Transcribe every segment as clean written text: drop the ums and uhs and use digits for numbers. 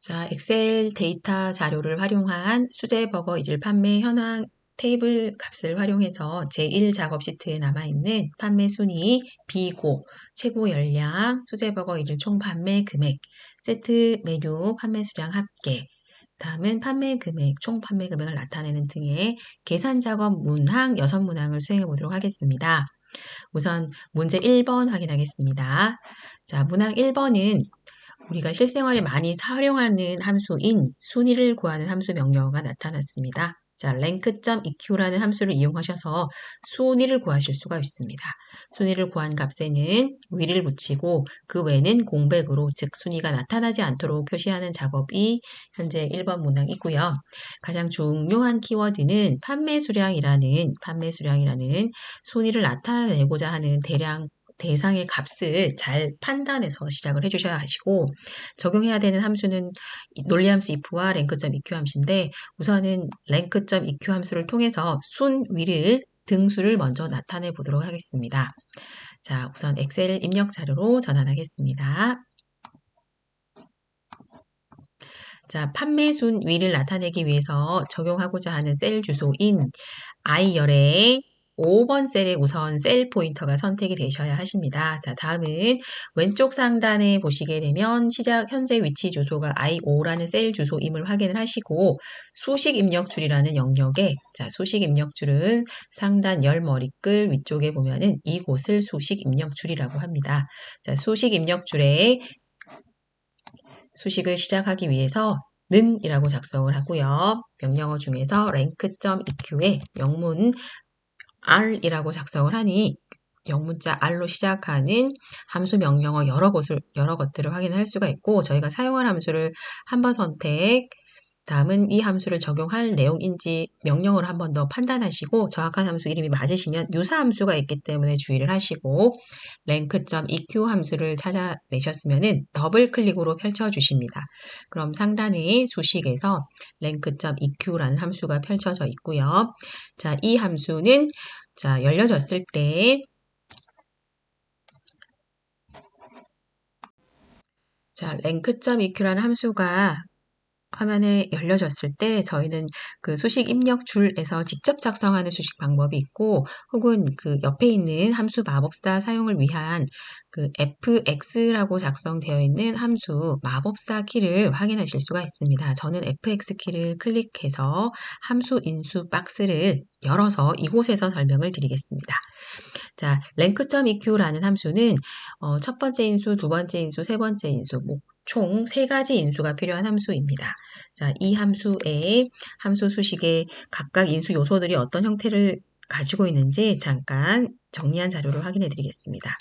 자, 엑셀 데이터 자료를 활용한 수제버거 1일 판매 현황 테이블 값을 활용해서 제1 작업 시트에 남아있는 판매 순위, 비고, 최고 열량, 수제버거 1일 총 판매 금액, 세트 메뉴 판매 수량 합계, 다음은 판매 금액, 총 판매 금액을 나타내는 등의 계산 작업 문항 6문항을 수행해 보도록 하겠습니다. 우선 문제 1번 확인하겠습니다. 자, 문항 1번은 우리가 실생활에 많이 활용하는 함수인 순위를 구하는 함수 명령어가 나타났습니다. 자, rank.eq라는 함수를 이용하셔서 순위를 구하실 수가 있습니다. 순위를 구한 값에는 위를 붙이고 그 외는 공백으로 즉 순위가 나타나지 않도록 표시하는 작업이 현재 1번 문항이고요. 가장 중요한 키워드는 판매 수량이라는 순위를 나타내고자 하는 대상의 값을 잘 판단해서 시작을 해주셔야 하시고 적용해야 되는 함수는 논리함수 if와 rank.eq 함수인데 우선은 rank.eq 함수를 통해서 순위를 등수를 먼저 나타내 보도록 하겠습니다. 자, 우선 엑셀 입력 자료로 전환하겠습니다. 자, 판매 순위를 나타내기 위해서 적용하고자 하는 셀 주소인 I열의 5번 셀에 우선 셀 포인터가 선택이 되셔야 하십니다. 자, 다음은 왼쪽 상단에 보시게 되면 현재 위치 주소가 I5라는 셀 주소임을 확인을 하시고 수식 입력줄이라는 영역에 수식 입력줄은 상단 열 머리글 위쪽에 보면은 이곳을 수식 입력줄이라고 합니다. 자, 수식 입력줄에 수식을 시작하기 위해서 는 이라고 작성을 하고요. 명령어 중에서 rank.eq에 영문 r이라고 작성을 하니 영문자 r로 시작하는 함수 명령어 여러 것들을 확인할 수가 있고 저희가 사용할 함수를 한번 선택, 다음은 이 함수를 적용할 내용인지 명령어를 한 번 더 판단하시고 정확한 함수 이름이 맞으시면 유사 함수가 있기 때문에 주의를 하시고 rank.eq 함수를 찾아내셨으면 더블 클릭으로 펼쳐주십니다. 그럼 상단의 수식에서 rank.eq라는 함수가 펼쳐져 있고요. 자, 이 함수는 열려졌을 때 rank.eq라는 함수가 화면에 열려졌을 때 저희는 그 수식 입력 줄에서 직접 작성하는 수식 방법이 있고 혹은 그 옆에 있는 함수 마법사 사용을 위한 그 fx라고 작성되어 있는 함수 마법사 키를 확인하실 수가 있습니다. 저는 fx 키를 클릭해서 함수 인수 박스를 열어서 이곳에서 설명을 드리겠습니다. 자, rank.eq라는 함수는 첫 번째 인수, 두 번째 인수, 세 번째 인수, 총 3가지 인수가 필요한 함수입니다. 자, 이 함수의 함수 수식의 각각 인수 요소들이 어떤 형태를 가지고 있는지 잠깐 정리한 자료를 확인해 드리겠습니다.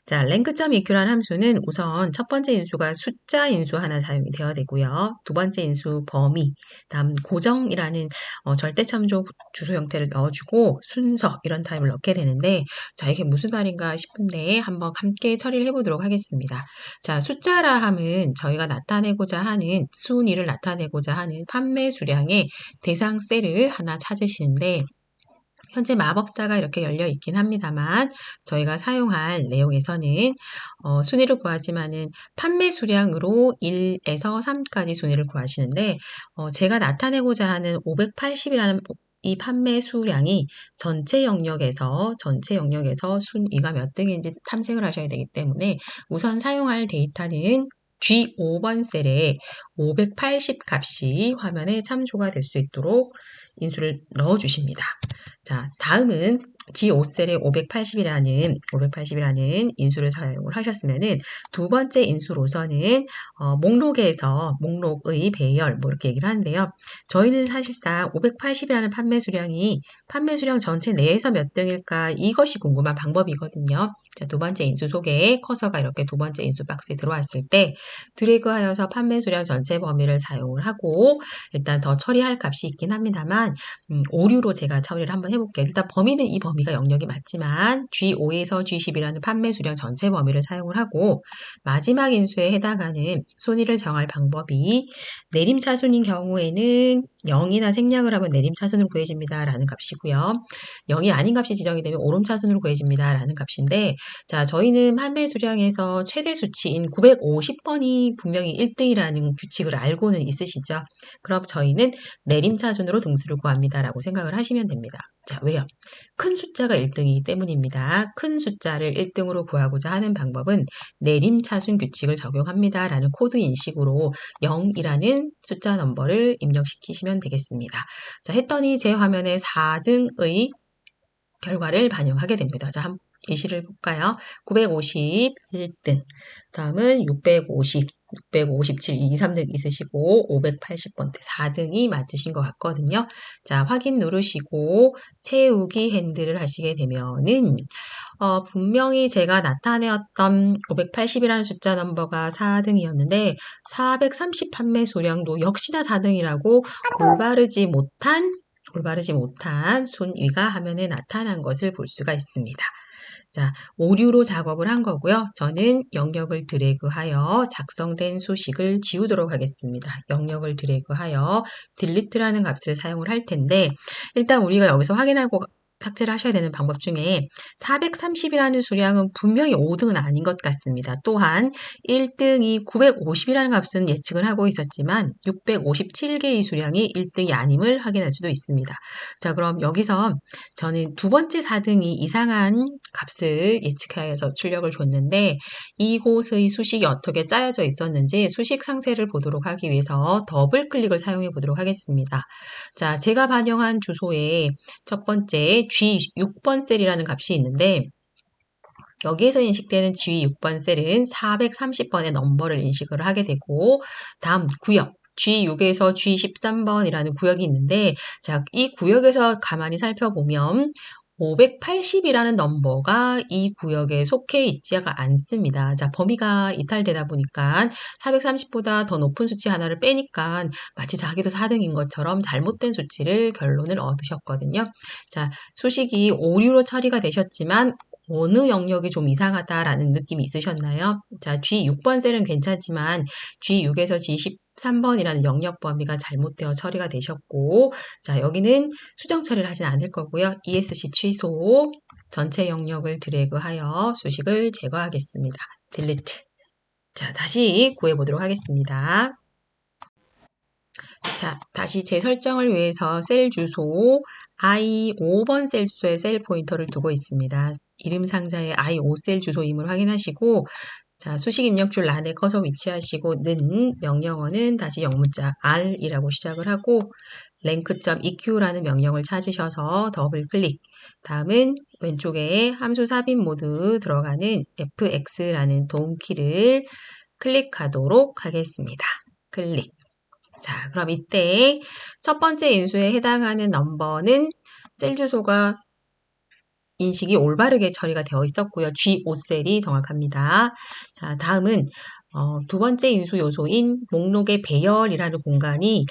자, rank.eq라는 함수는 우선 첫 번째 인수가 숫자 인수 하나 사용이 되어야 되고요. 두 번째 인수 범위, 다음 고정이라는 절대참조 주소 형태를 넣어주고 순서 이런 타입을 넣게 되는데 자, 이게 무슨 말인가 싶은데 한번 함께 처리를 해보도록 하겠습니다. 자, 숫자라 함은 저희가 나타내고자 하는 순위를 나타내고자 하는 판매 수량의 대상 셀을 하나 찾으시는데 현재 마법사가 이렇게 열려 있긴 합니다만 저희가 사용할 내용에서는 순위를 구하지만은 판매 수량으로 1에서 3까지 순위를 구하시는데 제가 나타내고자 하는 580이라는 이 판매 수량이 전체 영역에서 순위가 몇 등인지 탐색을 하셔야 되기 때문에 우선 사용할 데이터는 G5번 셀에 580 값이 화면에 참조가 될 수 있도록 인수를 넣어주십니다. 자, 다음은 G5셀에 580이라는 인수를 사용을 하셨으면은 두 번째 인수로서는 목록에서 목록의 배열 이렇게 얘기를 하는데요. 저희는 사실상 580이라는 판매 수량 전체 내에서 몇 등일까 이것이 궁금한 방법이거든요. 자, 두 번째 인수 속에 커서가 이렇게 두 번째 인수 박스에 들어왔을 때 드래그하여서 판매 수량 전체 범위를 사용을 하고 일단 더 처리할 값이 있긴 합니다만 오류로 제가 처리를 한번 해볼게요. 일단 이 범위는 범위가 영역이 맞지만 G5에서 G10이라는 판매 수량 전체 범위를 사용을 하고 마지막 인수에 해당하는 손익을 정할 방법이 내림차순인 경우에는 0이나 생략을 하면 내림차순으로 구해집니다 라는 값이고요. 0이 아닌 값이 지정이 되면 오름차순으로 구해집니다 라는 값인데 자, 저희는 판매 수량에서 최대 수치인 950번이 분명히 1등이라는 규칙을 알고는 있으시죠? 그럼 저희는 내림차순으로 등수를 구합니다라고 생각을 하시면 됩니다. 자, 왜요? 큰 숫자가 1등이기 때문입니다. 큰 숫자를 1등으로 구하고자 하는 방법은 내림차순 규칙을 적용합니다라는 코드 인식으로 0이라는 숫자 넘버를 입력시키시면 되겠습니다. 자, 했더니 제 화면에 4등의 결과를 반영하게 됩니다. 자, 한번 예시를 볼까요? 950 1등, 다음은 650, 657, 2, 3등 있으시고 580번대 4등이 맞으신 것 같거든요. 자, 확인 누르시고 채우기 핸들을 하시게 되면은 분명히 제가 나타내었던 580이라는 숫자 넘버가 4등이었는데 430 판매 수량도 역시나 4등이라고 올바르지 못한 순위가 화면에 나타난 것을 볼 수가 있습니다. 자, 오류로 작업을 한 거고요. 저는 영역을 드래그하여 작성된 수식을 지우도록 하겠습니다. 영역을 드래그하여 delete라는 값을 사용을 할 텐데 일단 우리가 여기서 확인하고 삭제를 하셔야 되는 방법 중에 430이라는 수량은 분명히 5등은 아닌 것 같습니다. 또한 1등이 950이라는 값은 예측을 하고 있었지만 657개의 수량이 1등이 아님을 확인할 수도 있습니다. 자, 그럼 여기서 저는 두 번째 4등이 이상한 값을 예측하여서 출력을 줬는데 이곳의 수식이 어떻게 짜여져 있었는지 수식 상세를 보도록 하기 위해서 더블 클릭을 사용해 보도록 하겠습니다. 자, 제가 반영한 주소에 첫 번째 G6번 셀이라는 값이 있는데 여기에서 인식되는 G6번 셀은 430번의 넘버를 인식을 하게 되고 다음 구역 G6에서 G13번이라는 구역이 있는데 자, 이 구역에서 가만히 살펴보면 580이라는 넘버가 이 구역에 속해 있지가 않습니다. 자, 범위가 이탈되다 보니까 430보다 더 높은 수치 하나를 빼니까 마치 자기도 4등인 것처럼 잘못된 수치를 결론을 얻으셨거든요. 자, 수식이 오류로 처리가 되셨지만 어느 영역이 좀 이상하다라는 느낌이 있으셨나요? 자, G6번 셀은 괜찮지만 G6에서 G13번이라는 영역 범위가 잘못되어 처리가 되셨고 자, 여기는 수정 처리를 하진 않을 거고요. ESC 취소, 전체 영역을 드래그하여 수식을 제거하겠습니다. delete. 자, 다시 구해보도록 하겠습니다. 자, 다시 재설정을 위해서 셀 주소 I5번 셀 주소에 셀 포인터를 두고 있습니다. 이름 상자에 I5셀 주소임을 확인하시고 자, 수식 입력줄 란에 커서 위치하시고 는 명령어는 다시 영문자 R이라고 시작을 하고 length.eq라는 명령을 찾으셔서 더블 클릭 다음은 왼쪽에 함수 삽입 모드 들어가는 fx라는 도움키를 클릭하도록 하겠습니다. 클릭. 자, 그럼 이때 첫 번째 인수에 해당하는 넘버는 셀 주소가 인식이 올바르게 처리가 되어 있었고요. G5셀이 정확합니다. 자, 다음은 두 번째 인수 요소인 목록의 배열이라는 공간이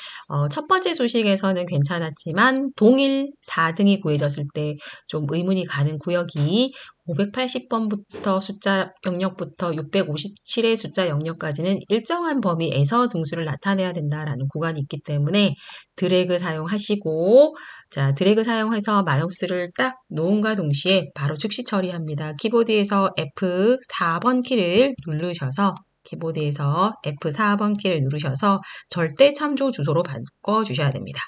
첫 번째 수식에서는 괜찮았지만 동일 4등이 구해졌을 때 좀 의문이 가는 구역이 580번부터 숫자 영역부터 657의 숫자 영역까지는 일정한 범위에서 등수를 나타내야 된다라는 구간이 있기 때문에 드래그 사용하시고 자, 드래그 사용해서 마우스를 딱 놓음과 동시에 바로 즉시 처리합니다. 키보드에서 F4번 키를 누르셔서 키보드에서 F4번 키를 누르셔서 절대 참조 주소로 바꿔주셔야 됩니다.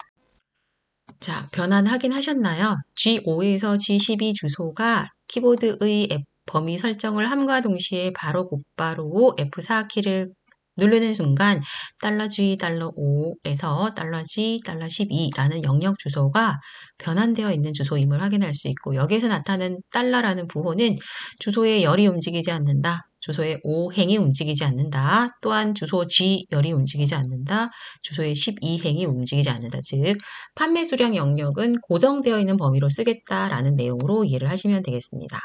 자, 변환 확인하셨나요? G5에서 G12 주소가 키보드의 범위 설정을 함과 동시에 바로 곧바로 F4 키를 누르는 순간 $G, $5에서 $G, $12라는 영역 주소가 변환되어 있는 주소임을 확인할 수 있고 여기에서 나타나는 달러라는 부호는 주소의 열이 움직이지 않는다. 주소의 O행이 움직이지 않는다. 또한 주소 G열이 움직이지 않는다. 주소의 12행이 움직이지 않는다. 즉 판매 수량 영역은 고정되어 있는 범위로 쓰겠다라는 내용으로 이해를 하시면 되겠습니다.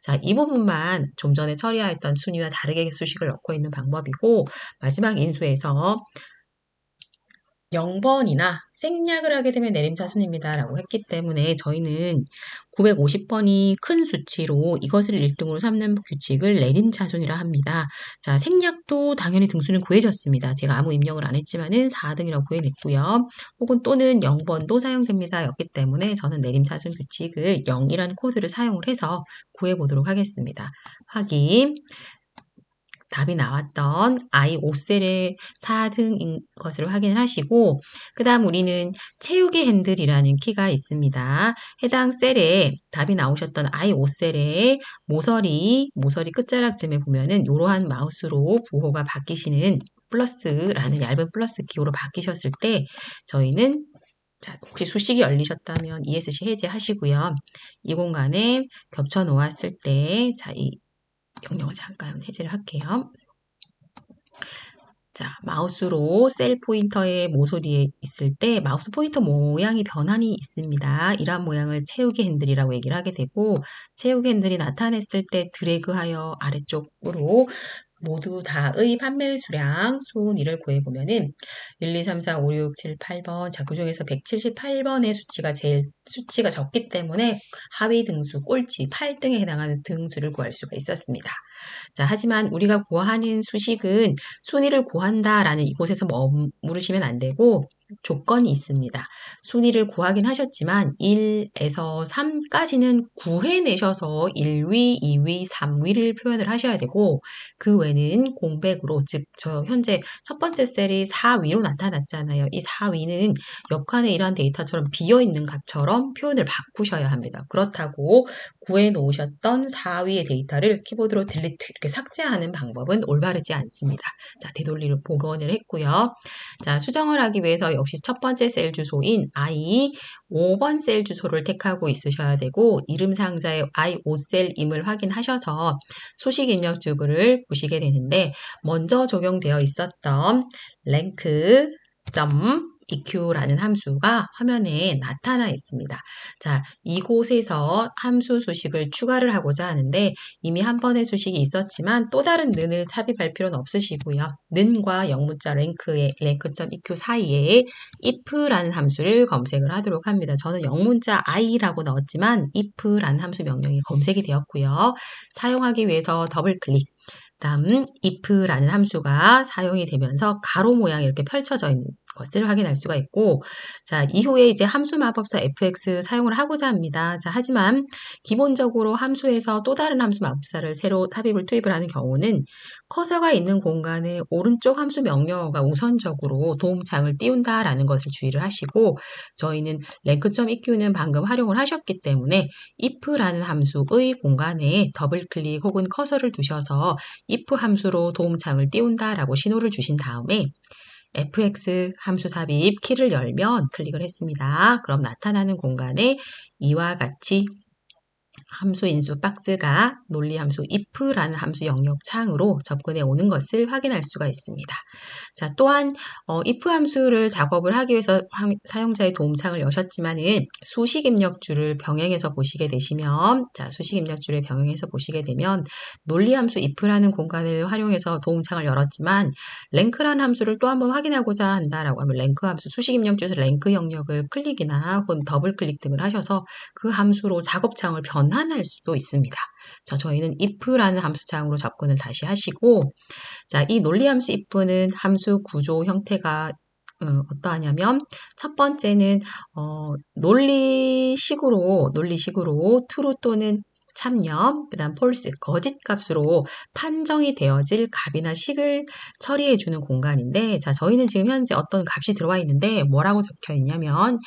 자, 이 부분만 좀 전에 처리하였던 순위와 다르게 수식을 넣고 있는 방법이고 마지막 인수에서 0번이나 생략을 하게 되면 내림차순입니다 라고 했기 때문에 저희는 950번이 큰 수치로 이것을 1등으로 삼는 규칙을 내림차순이라 합니다. 자, 생략도 당연히 등수는 구해졌습니다. 제가 아무 입력을 안 했지만은 4등이라고 구해냈고요. 혹은 또는 0번도 사용됩니다 였기 때문에 저는 내림차순 규칙을 0이라는 코드를 사용을 해서 구해보도록 하겠습니다. 확인. 답이 나왔던 I5셀의 4등인 것을 확인을 하시고 그 다음 우리는 채우기 핸들이라는 키가 있습니다. 해당 셀에 답이 나오셨던 I5셀의 모서리 끝자락쯤에 보면은 이러한 마우스로 부호가 바뀌시는 플러스라는 얇은 플러스 기호로 바뀌셨을 때 저희는 자, 혹시 수식이 열리셨다면 ESC 해제하시고요. 이 공간에 겹쳐 놓았을 때 자, 이 영역을 잠깐 해제를 할게요. 자, 마우스로 셀 포인터의 모서리에 있을 때 마우스 포인터 모양이 변환이 있습니다. 이러한 모양을 채우기 핸들이라고 얘기를 하게 되고 채우기 핸들이 나타냈을 때 드래그하여 아래쪽으로 모두 다의 판매 수량 순위를 구해보면은 1, 2, 3, 4, 5, 6, 7, 8번 자, 그 중에서 178번의 수치가 제일 수치가 적기 때문에 하위 등수 꼴찌 8등에 해당하는 등수를 구할 수가 있었습니다. 자, 하지만 우리가 구하는 수식은 순위를 구한다라는 이곳에서 머무르시면 안 되고 조건이 있습니다. 순위를 구하긴 하셨지만 1에서 3까지는 구해내셔서 1위, 2위, 3위를 표현을 하셔야 되고 그 외는 공백으로 즉 저 현재 첫 번째 셀이 4위로 나타났잖아요. 이 4위는 옆칸에 이러한 데이터처럼 비어있는 값처럼 표현을 바꾸셔야 합니다. 그렇다고 구해 놓으셨던 4위의 데이터를 키보드로 딜리트 이렇게 삭제하는 방법은 올바르지 않습니다. 자, 되돌리를 복원을 했고요. 자, 수정을 하기 위해서 역시 첫 번째 셀 주소인 I 5번 셀 주소를 택하고 있으셔야 되고 이름 상자에 I 5셀임을 확인하셔서 수식 입력 주구를 보시게 되는데 먼저 적용되어 있었던 랭크 EQ라는 함수가 화면에 나타나 있습니다. 자, 이곳에서 함수 수식을 추가를 하고자 하는데 이미 한 번의 수식이 있었지만 또 다른 는을 삽입할 필요는 없으시고요. 는과 영문자 랭크.eq 사이에 if라는 함수를 검색을 하도록 합니다. 저는 영문자 i라고 넣었지만 if라는 함수 명령이 검색이 되었고요. 사용하기 위해서 더블 클릭 다음 if라는 함수가 사용이 되면서 가로 모양이 이렇게 펼쳐져 있는 것을 확인할 수가 있고 자 이후에 이제 함수 마법사 fx 사용을 하고자 합니다. 자 하지만 기본적으로 함수에서 또 다른 함수 마법사를 새로 삽입을 투입을 하는 경우는 커서가 있는 공간에 오른쪽 함수 명령어가 우선적으로 도움창을 띄운다라는 것을 주의를 하시고 저희는 랭크.eq는 방금 활용을 하셨기 때문에 if라는 함수의 공간에 더블 클릭 혹은 커서를 두셔서 if 함수로 도움창을 띄운다라고 신호를 주신 다음에 fx 함수 삽입 키를 열면 클릭을 했습니다. 그럼 나타나는 공간에 이와 같이 함수 인수 박스가 논리 함수 if라는 함수 영역 창으로 접근해 오는 것을 확인할 수가 있습니다. 자, 또한 if 함수를 작업을 하기 위해서 사용자의 도움창을 여셨지만은 수식 입력줄을 병행해서 보시게 되시면 자, 수식 입력줄을 병행해서 보시게 되면 논리 함수 if라는 공간을 활용해서 도움창을 열었지만 랭크라는 함수를 또 한번 확인하고자 한다라고 하면 랭크 함수 수식 입력줄에서 랭크 영역을 클릭이나 혹은 더블 클릭 등을 하셔서 그 함수로 작업창을 변환할 수도 있습니다. 자, 저희는 if라는 함수창으로 접근을 다시 하시고 자, 이 논리 함수 if는 함수 구조 형태가 어떠하냐면 첫 번째는 논리식으로 true 또는 참여, 그 다음 false, 거짓 값으로 판정이 되어질 값이나 식을 처리해주는 공간인데 자, 저희는 지금 현재 어떤 값이 들어와 있는데 뭐라고 적혀 있냐면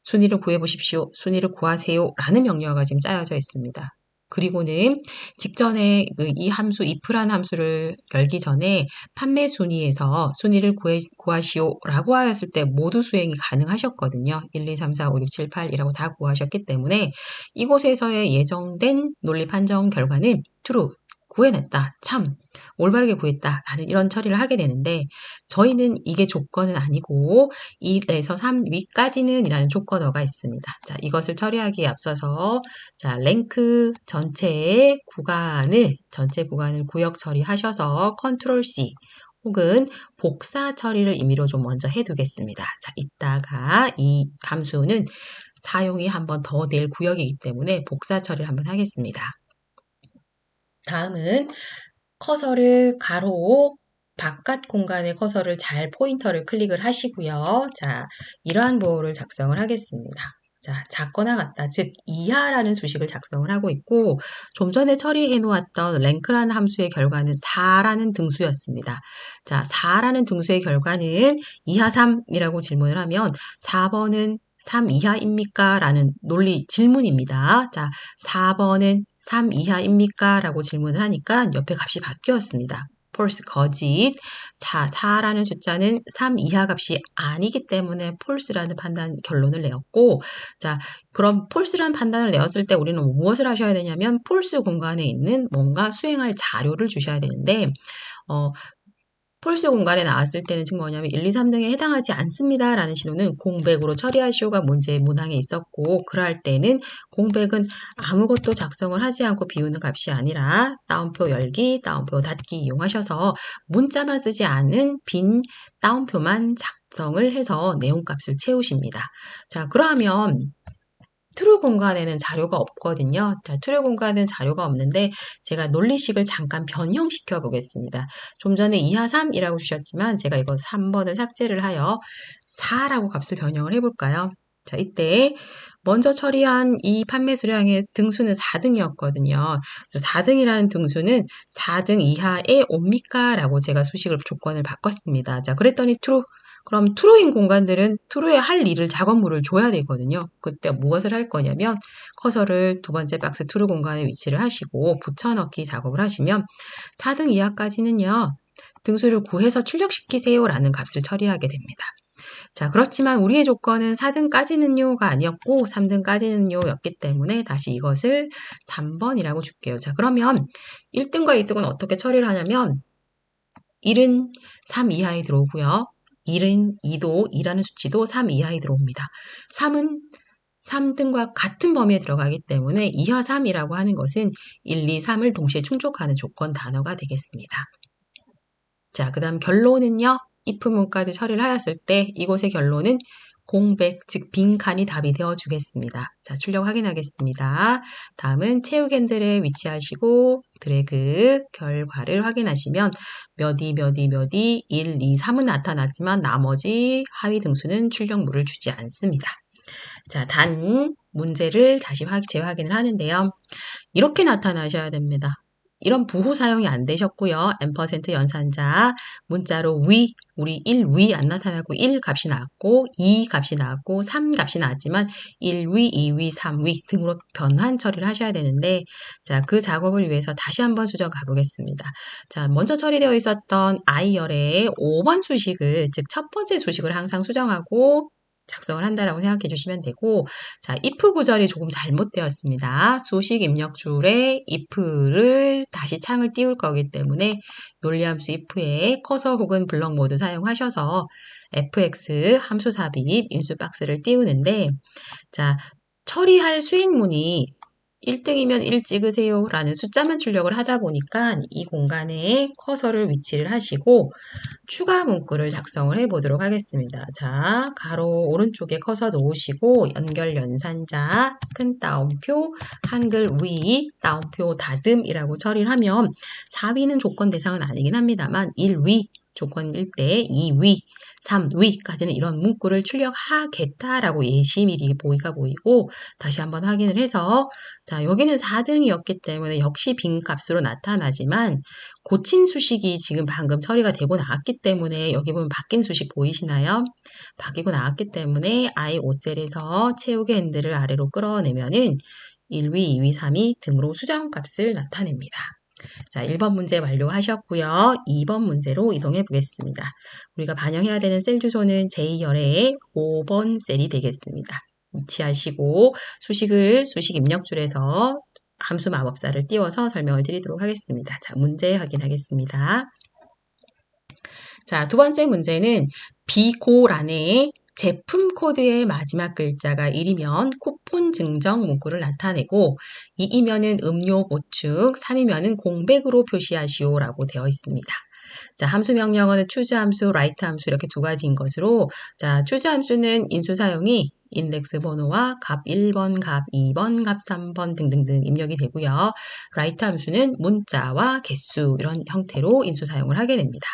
순위를 구해보십시오. 순위를 구하세요. 라는 명령어가 지금 짜여져 있습니다. 그리고는 직전에 이 함수 if라는 함수를 열기 전에 판매 순위에서 순위를 구하시오 라고 하였을 때 모두 수행이 가능하셨거든요. 1, 2, 3, 4, 5, 6, 7, 8이라고 다 구하셨기 때문에 이곳에서의 예정된 논리 판정 결과는 true, 구해냈다, 참, 올바르게 구했다 라는 이런 처리를 하게 되는데 저희는 이게 조건은 아니고 1에서 3위까지는 이라는 조건어가 있습니다. 자, 이것을 처리하기에 앞서서 자, 랭크 전체 구간을 구역 처리하셔서 컨트롤 C 혹은 복사 처리를 임의로 좀 먼저 해두겠습니다. 자, 이따가 이 함수는 사용이 한 번 더 될 구역이기 때문에 복사 처리를 한번 하겠습니다. 다음은 커서를 가로 바깥 공간의 커서를 잘 포인터를 클릭을 하시고요. 자, 이러한 보호를 작성을 하겠습니다. 자, 작거나 같다, 즉 이하라는 수식을 작성을 하고 있고 좀 전에 처리해 놓았던 랭크라는 함수의 결과는 4라는 등수였습니다. 자, 4라는 등수의 결과는 이하 3이라고 질문을 하면 4번은 3 이하입니까? 라는 논리 질문입니다. 자, 4번은 3 이하입니까? 라고 질문을 하니까 옆에 값이 바뀌었습니다. false, 거짓. 자, 4라는 숫자는 3 이하 값이 아니기 때문에 false라는 판단 결론을 내었고, 자, 그럼 false라는 판단을 내었을 때 우리는 무엇을 하셔야 되냐면 false 공간에 있는 뭔가 수행할 자료를 주셔야 되는데, 폴스 공간에 나왔을 때는 지금 뭐냐면 1, 2, 3등에 해당하지 않습니다. 라는 신호는 공백으로 처리하시오가 문제의 문항에 있었고 그럴 때는 공백은 아무것도 작성을 하지 않고 비우는 값이 아니라 따옴표 열기, 따옴표 닫기 이용하셔서 문자만 쓰지 않은 빈 따옴표만 작성을 해서 내용값을 채우십니다. 자, 그러면 트루 공간에는 자료가 없거든요. 자, 트루 공간은 자료가 없는데 제가 논리식을 잠깐 변형시켜 보겠습니다. 좀 전에 이하 3이라고 주셨지만 제가 이거 3번을 삭제를 하여 4라고 값을 변형을 해볼까요? 자, 이때 먼저 처리한 이 판매 수량의 등수는 4등이었거든요. 그래서 4등이라는 등수는 4등 이하에 옵니까? 라고 제가 수식을 조건을 바꿨습니다. 자, 그랬더니 true. 그럼 true인 공간들은 true에 할 일을 작업물을 줘야 되거든요. 그때 무엇을 할 거냐면 커서를 두 번째 박스 true 공간에 위치를 하시고 붙여넣기 작업을 하시면 4등 이하까지는요. 등수를 구해서 출력시키세요 라는 값을 처리하게 됩니다. 자, 그렇지만 우리의 조건은 4등까지는요가 아니었고 3등까지는요 였기 때문에 다시 이것을 3번이라고 줄게요. 자, 그러면 1등과 2등은 어떻게 처리를 하냐면 1은 3 이하에 들어오고요. 1은 2도, 2라는 수치도 3 이하에 들어옵니다. 3은 3등과 같은 범위에 들어가기 때문에 이하 3이라고 하는 것은 1, 2, 3을 동시에 충족하는 조건 단어가 되겠습니다. 자, 그 다음 결론은요. if 문까지 처리를 하였을 때 이곳의 결론은 공백, 즉 빈칸이 답이 되어 주겠습니다. 자, 출력 확인하겠습니다. 다음은 채우기 핸들에 위치하시고 드래그 결과를 확인하시면 몇 이, 1, 2, 3은 나타났지만 나머지 하위 등수는 출력물을 주지 않습니다. 자, 단 문제를 다시 재확인을 하는데요. 이렇게 나타나셔야 됩니다. 이런 부호 사용이 안 되셨고요. 앰퍼센트 연산자 문자로 위, 우리 1위 안 나타나고 1 값이 나왔고 2 값이 나왔고 3 값이 나왔지만 1위, 2위, 3위 등으로 변환 처리를 하셔야 되는데 자, 그 작업을 위해서 다시 한번 수정 가보겠습니다. 자, 먼저 처리되어 있었던 I열의 5번 수식을 즉 첫 번째 수식을 항상 수정하고 작성을 한다라고 생각해 주시면 되고 자, if 구절이 조금 잘못되었습니다. 수식 입력줄에 if를 다시 창을 띄울 거기 때문에 논리함수 if에 커서 혹은 블럭 모드 사용하셔서 fx 함수 삽입 인수 박스를 띄우는데 자, 처리할 수행문이 1등이면 1 찍으세요 라는 숫자만 출력을 하다 보니까 이 공간에 커서를 위치를 하시고 추가 문구를 작성을 해 보도록 하겠습니다. 자, 가로 오른쪽에 커서 놓으시고 연결 연산자 큰 따옴표 한글 위 따옴표 다듬이라고 처리를 하면 4위는 조건 대상은 아니긴 합니다만 1위 조건일 때 2위, 3위까지는 이런 문구를 출력하겠다라고 예시미리 보이고 다시 한번 확인을 해서 자, 여기는 4등이었기 때문에 역시 빈 값으로 나타나지만 고친 수식이 지금 방금 처리가 되고 나왔기 때문에 여기 보면 바뀐 수식 보이시나요? 바뀌고 나왔기 때문에 I 5셀에서 채우기 핸들을 아래로 끌어내면은 1위, 2위, 3위 등으로 수정값을 나타냅니다. 자, 1번 문제 완료하셨고요. 2번 문제로 이동해 보겠습니다. 우리가 반영해야 되는 셀 주소는 제2열의 5번 셀이 되겠습니다. 위치하시고 수식 입력줄에서 함수 마법사를 띄워서 설명을 드리도록 하겠습니다. 자, 문제 확인하겠습니다. 자, 두 번째 문제는 비고란에 제품 코드의 마지막 글자가 1이면 쿠폰 증정 문구를 나타내고 2이면은 음료 보충, 3이면은 공백으로 표시하시오 라고 되어 있습니다. 자, 함수 명령어는 choose 함수, write 함수 이렇게 두 가지인 것으로 자, choose 함수는 인수 사용이 인덱스 번호와 값 1번, 값 2번, 값 3번 등등등 입력이 되고요. write 함수는 문자와 개수 이런 형태로 인수 사용을 하게 됩니다.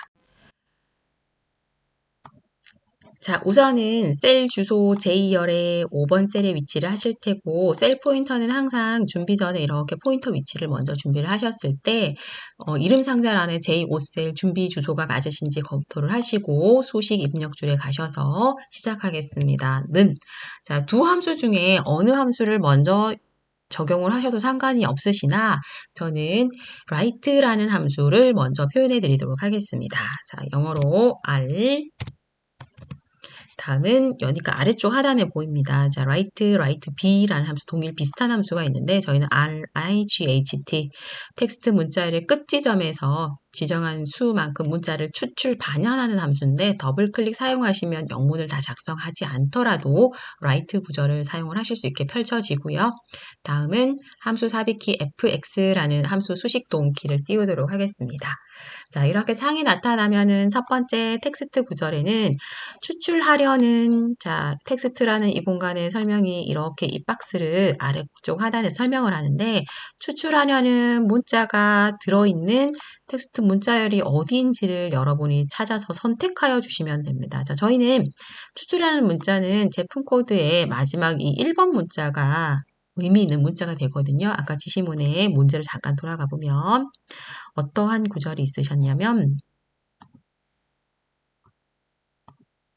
자, 우선은 셀 주소 J2열의 5번 셀에 위치를 하실 테고 셀 포인터는 항상 준비 전에 이렇게 포인터 위치를 먼저 준비를 하셨을 때 이름 상자란에 J5셀 준비 주소가 맞으신지 검토를 하시고 수식 입력줄에 가셔서 시작하겠습니다. 는. 자, 두 함수 중에 어느 함수를 먼저 적용을 하셔도 상관이 없으시나 저는 write라는 함수를 먼저 표현해 드리도록 하겠습니다. 자, 영어로 R 다음은 여기가 아래쪽 하단에 보입니다. 자, write B라는 함수, 동일 비슷한 함수가 있는데 저희는 RIGHT 텍스트 문자열의 끝 지점에서 지정한 수만큼 문자를 추출 반환하는 함수인데 더블 클릭 사용하시면 영문을 다 작성하지 않더라도 write 구절을 사용을 하실 수 있게 펼쳐지고요. 다음은 함수 삽입키 fx라는 함수 수식 도움키를 띄우도록 하겠습니다. 자, 이렇게 상이 나타나면은 첫 번째 텍스트 구절에는 추출하려는 자, 텍스트라는 이 공간의 설명이 이렇게 이 박스를 아래쪽 하단에 설명을 하는데 추출하려는 문자가 들어있는 텍스트 문자열이 어디인지를 여러분이 찾아서 선택하여 주시면 됩니다. 자, 저희는 추출하는 문자는 제품 코드의 마지막 이 1번 문자가 의미 있는 문자가 되거든요. 아까 지시문의 문제를 잠깐 돌아가 보면 어떠한 구절이 있으셨냐면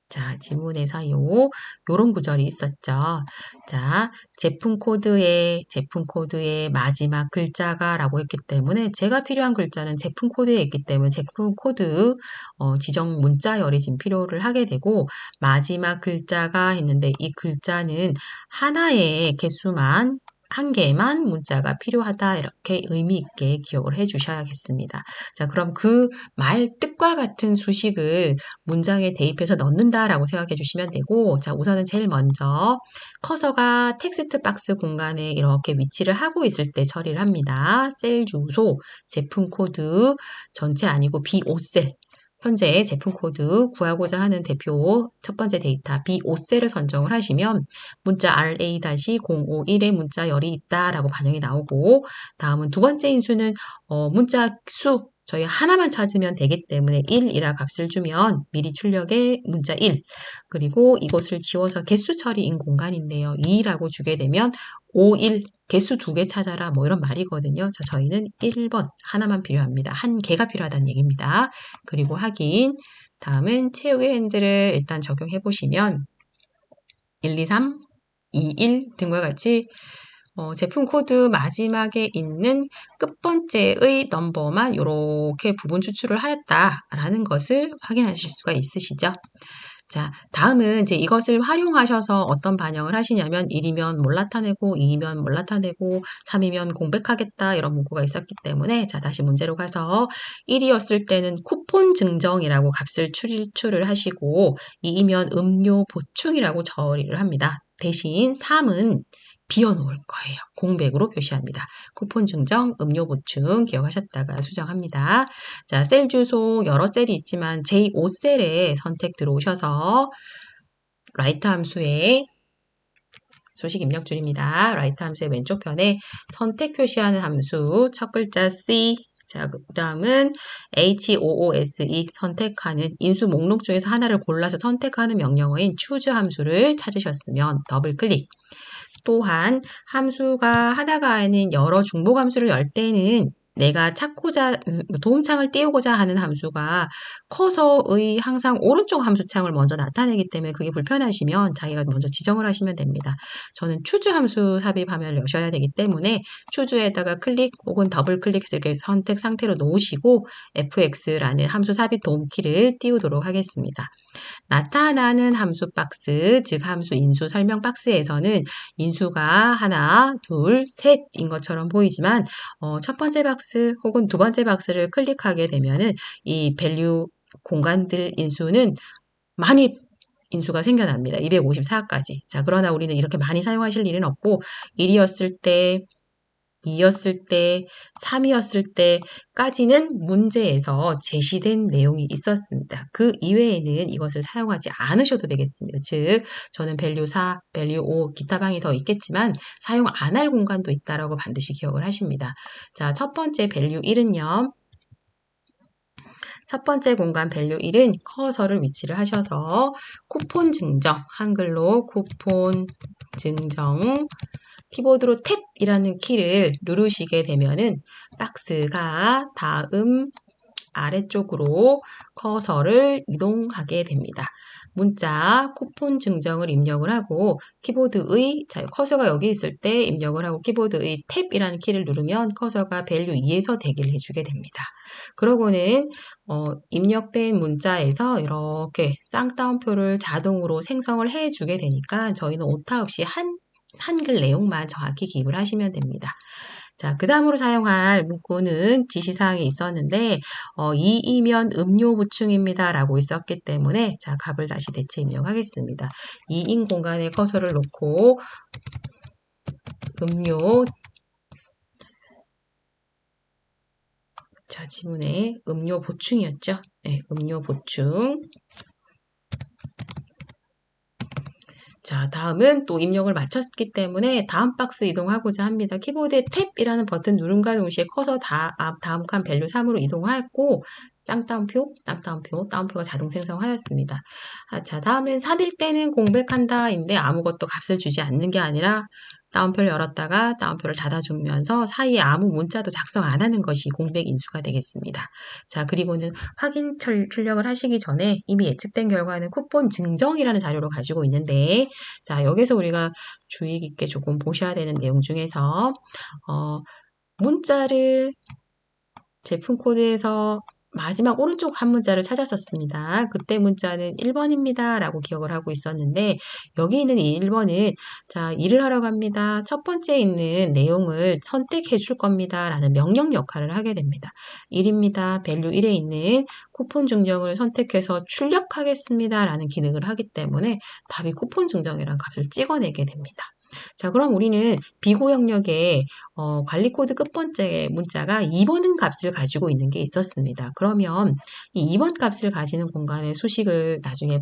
자, 지문에서 요런 구절이 있었죠. 자, 제품 코드의 마지막 글자가 라고 했기 때문에 제가 필요한 글자는 제품 코드에 있기 때문에 제품 코드 지정 문자열이 지금 필요를 하게 되고 마지막 글자가 했는데 이 글자는 하나의 개수만 한 개만 문자가 필요하다 이렇게 의미 있게 기억을 해 주셔야겠습니다. 자, 그럼 그 말 뜻과 같은 수식을 문장에 대입해서 넣는다라고 생각해 주시면 되고 자, 우선은 제일 먼저 커서가 텍스트 박스 공간에 이렇게 위치를 하고 있을 때 처리를 합니다. 셀 주소, 제품 코드 전체 아니고 B5셀 현재 제품 코드 구하고자 하는 대표 첫 번째 데이터 B5셀을 선정을 하시면 문자 RA-051의 문자열이 있다라고 반영이 나오고 다음은 두 번째 인수는 문자 수 저희 하나만 찾으면 되기 때문에 1이라 값을 주면 미리 출력에 문자 1 그리고 이것을 지워서 개수 처리인 공간인데요. 2라고 주게 되면 51 개수 2개 찾아라 뭐 이런 말이거든요. 자, 저희는 1번 하나만 필요합니다. 한 개가 필요하다는 얘기입니다. 그리고 확인 다음은 채우기 핸들을 일단 적용해 보시면 1, 2, 3, 2, 1 등과 같이 제품 코드 마지막에 있는 끝번째의 넘버만 이렇게 부분 추출을 하였다라는 것을 확인하실 수가 있으시죠. 자, 다음은 이제 이것을 활용하셔서 어떤 반영을 하시냐면 1이면 뭘 나타내고 2이면 뭘 나타내고 3이면 공백하겠다 이런 문구가 있었기 때문에 자, 다시 문제로 가서 1이었을 때는 쿠폰 증정이라고 값을 추출을 하시고 2이면 음료 보충이라고 처리를 합니다. 대신 3은 비워놓을 거예요. 공백으로 표시합니다. 쿠폰 증정, 음료 보충 기억하셨다가 수정합니다. 자, 셀 주소 여러 셀이 있지만 J5셀에 선택 들어오셔서 write 함수에 수식 입력 줄입니다. write 함수의 왼쪽 편에 선택 표시하는 함수 첫 글자 C 자, 그 다음은 HOOSE 선택하는 인수 목록 중에서 하나를 골라서 선택하는 명령어인 choose 함수를 찾으셨으면 더블 클릭 또한 함수가 하나가 아닌 여러 중복 함수를 열 때는 내가 찾고자 도움창을 띄우고자 하는 함수가 커서의 항상 오른쪽 함수창을 먼저 나타내기 때문에 그게 불편하시면 자기가 먼저 지정을 하시면 됩니다. 저는 choose 함수 삽입 화면을 여셔야 되기 때문에 choose에다가 클릭 혹은 더블 클릭해서 이렇게 선택 상태로 놓으시고 fx라는 함수 삽입 도움키를 띄우도록 하겠습니다. 나타나는 함수 박스, 즉 함수 인수 설명 박스에서는 인수가 하나, 둘, 셋인 것처럼 보이지만 첫 번째 박스 혹은 두 번째 박스를 클릭하게 되면은 이 밸류 공간들 인수는 많이 인수가 생겨납니다. 254까지. 자, 그러나 우리는 이렇게 많이 사용하실 일은 없고 1이었을 때 2였을 때, 3이었을 때까지는 문제에서 제시된 내용이 있었습니다. 그 이외에는 이것을 사용하지 않으셔도 되겠습니다. 즉, 저는 value 4, value 5, 기타 방이 더 있겠지만 사용 안 할 공간도 있다라고 반드시 기억을 하십니다. 자, 첫 번째 value 1은요. 첫 번째 공간 value 1은 커서를 위치를 하셔서 쿠폰 증정, 한글로 쿠폰 증정, 키보드로 탭이라는 키를 누르시게 되면은 박스가 다음 아래쪽으로 커서를 이동하게 됩니다. 문자 쿠폰 증정을 입력을 하고 키보드의 커서가 여기 있을 때 입력을 하고 키보드의 탭이라는 키를 누르면 커서가 value 2에서 대기를 해주게 됩니다. 그러고는 입력된 문자에서 이렇게 쌍따옴표를 자동으로 생성을 해주게 되니까 저희는 오타 없이 한글 내용만 정확히 기입을 하시면 됩니다. 자, 그 다음으로 사용할 문구는 지시사항이 있었는데 2이면 음료 보충입니다 라고 있었기 때문에 자, 값을 다시 대체 입력하겠습니다. 2인 공간에 커서를 놓고 음료, 자, 지문에 음료 보충이었죠. 네, 음료 보충. 자, 다음은 또 입력을 마쳤기 때문에 다음 박스 이동하고자 합니다. 키보드에 탭이라는 버튼 누른과 동시에 커서 다음 칸 밸류 3으로 이동하고 따옴표가 자동 생성하였습니다. 자, 다음엔 3일 때는 공백한다인데 아무것도 값을 주지 않는 게 아니라 따옴표를 열었다가 따옴표를 닫아주면서 사이에 아무 문자도 작성 안 하는 것이 공백 인수가 되겠습니다. 자, 그리고는 확인 출력을 하시기 전에 이미 예측된 결과는 쿠폰 증정이라는 자료로 가지고 있는데 자, 여기서 우리가 주의 깊게 조금 보셔야 되는 내용 중에서 문자를 제품 코드에서 마지막 오른쪽 한 문자를 찾았었습니다. 그때 문자는 1번입니다. 라고 기억을 하고 있었는데 여기 있는 이 1번은 자, 일을 하러 갑니다. 첫 번째 있는 내용을 선택해 줄 겁니다. 라는 명령 역할을 하게 됩니다. 1입니다. 밸류 1에 있는 쿠폰 증정을 선택해서 출력하겠습니다. 라는 기능을 하기 때문에 답이 쿠폰 증정이라는 값을 찍어내게 됩니다. 자, 그럼 우리는 비고 영역에 관리 코드 끝번째 문자가 2번은 값을 가지고 있는 게 있었습니다. 그러면 이 2번 값을 가지는 공간의 수식을 나중에